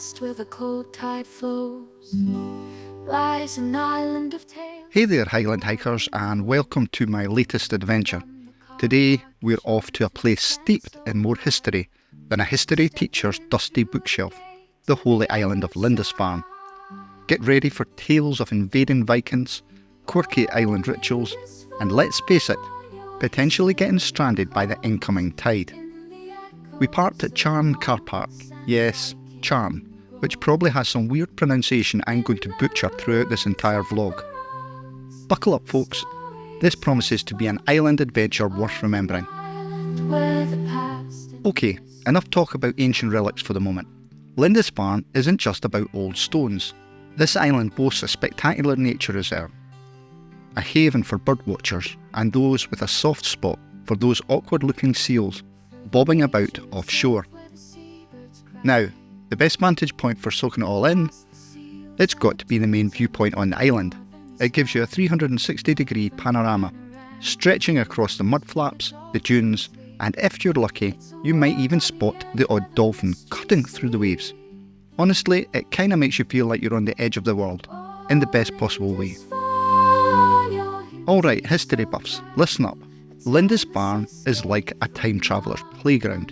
past where the cold tide flows lies an island of tales. Hey there Highland hikers, and welcome to my latest adventure. Today we're off to a place steeped in more history than a history teacher's dusty bookshelf, the holy island of Lindisfarne. Get ready for tales of invading Vikings, quirky island rituals, and let's face it, potentially getting stranded by the incoming tide. We parked at Charn Car Park, yes, Charn, which probably has some weird pronunciation I'm going to butcher throughout this entire vlog. Buckle up folks, this promises to be an island adventure worth remembering. Okay, enough talk about ancient relics for the moment. Lindisfarne isn't just about old stones. This island boasts a spectacular nature reserve, a haven for birdwatchers and those with a soft spot for those awkward-looking seals bobbing about offshore. Now, the best vantage point for soaking it all in, it's got to be the main viewpoint on the island. It gives you a 360-degree panorama, stretching across the mudflaps, the dunes, and if you're lucky, you might even spot the odd dolphin cutting through the waves. Honestly, it kinda makes you feel like you're on the edge of the world, in the best possible way. Alright, history buffs, listen up. Lindisfarne is like a time traveller's playground.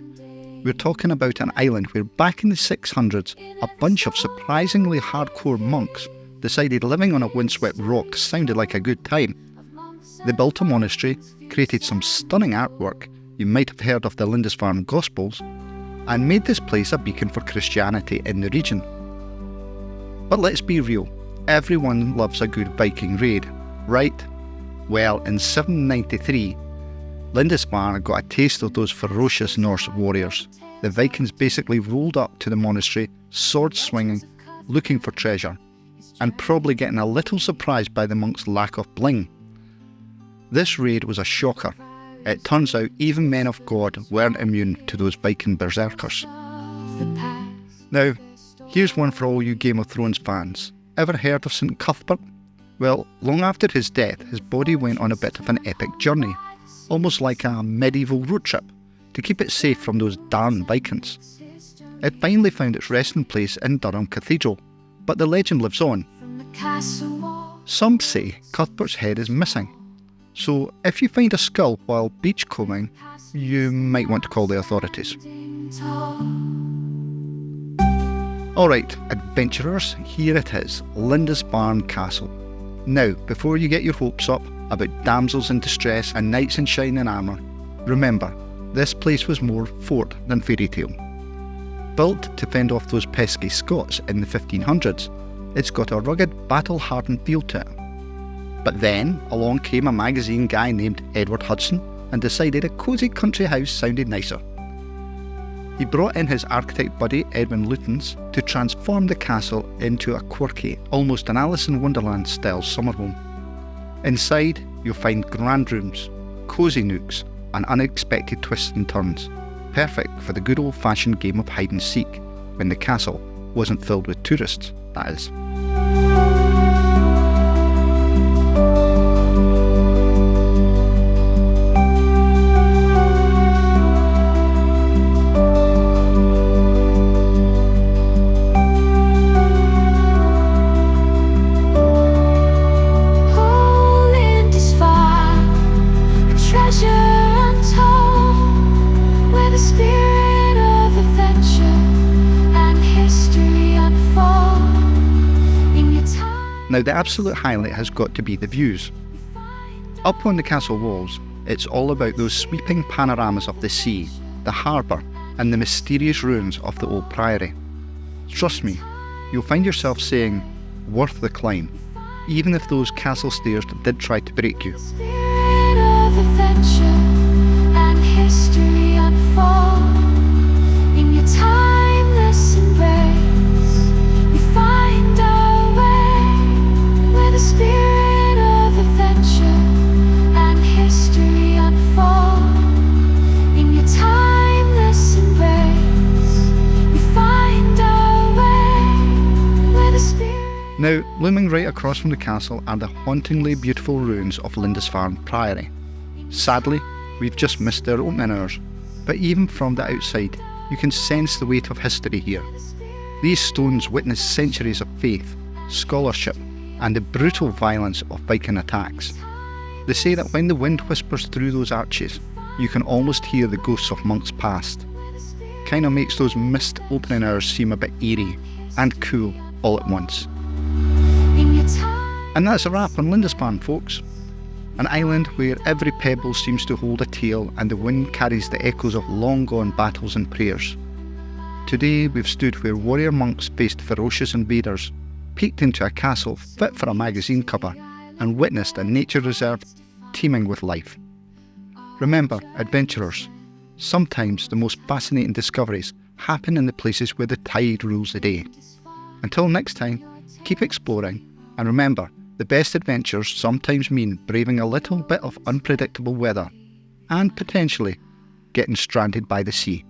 We're talking about an island where back in the 600s, a bunch of surprisingly hardcore monks decided living on a windswept rock sounded like a good time. They built a monastery, created some stunning artwork, you might have heard of the Lindisfarne Gospels, and made this place a beacon for Christianity in the region. But let's be real, everyone loves a good Viking raid, right? Well, in 793, Lindisfarne got a taste of those ferocious Norse warriors. The Vikings basically rolled up to the monastery, sword swinging, looking for treasure, and probably getting a little surprised by the monks' lack of bling. This raid was a shocker. It turns out even men of God weren't immune to those Viking berserkers. Now, here's one for all you Game of Thrones fans. Ever heard of St. Cuthbert? Well, long after his death, his body went on a bit of an epic journey, almost like a medieval road trip, to keep it safe from those darn Vikings. It finally found its resting place in Durham Cathedral, but the legend lives on. Some say Cuthbert's head is missing, so if you find a skull while beachcombing, you might want to call the authorities. Alright, adventurers, here it is, Lindisfarne Castle. Now, before you get your hopes up about damsels in distress and knights in shining armour, remember, this place was more fort than fairy tale. Built to fend off those pesky Scots in the 1500s, it's got a rugged, battle-hardened feel to it. But then, along came a magazine guy named Edward Hudson and decided a cosy country house sounded nicer. He brought in his architect buddy Edwin Lutyens to transform the castle into a quirky, almost an Alice in Wonderland style summer home. Inside, you'll find grand rooms, cosy nooks, and unexpected twists and turns, perfect for the good old-fashioned game of hide and seek, when the castle wasn't filled with tourists, that is. Now the absolute highlight has got to be the views. Up on the castle walls, it's all about those sweeping panoramas of the sea, the harbour, and the mysterious ruins of the old priory. Trust me, you'll find yourself saying, worth the climb, even if those castle stairs did try to break you. Now, looming right across from the castle are the hauntingly beautiful ruins of Lindisfarne Priory. Sadly, we've just missed their opening hours, but even from the outside, you can sense the weight of history here. These stones witness centuries of faith, scholarship, and the brutal violence of Viking attacks. They say that when the wind whispers through those arches, you can almost hear the ghosts of monks past. Kinda makes those mist opening hours seem a bit eerie and cool all at once. And that's a wrap on Lindisfarne, folks. An island where every pebble seems to hold a tale and the wind carries the echoes of long-gone battles and prayers. Today we've stood where warrior monks faced ferocious invaders, peeked into a castle fit for a magazine cover, and witnessed a nature reserve teeming with life. Remember, adventurers, sometimes the most fascinating discoveries happen in the places where the tide rules the day. Until next time, keep exploring, and remember, the best adventures sometimes mean braving a little bit of unpredictable weather, and potentially getting stranded by the sea.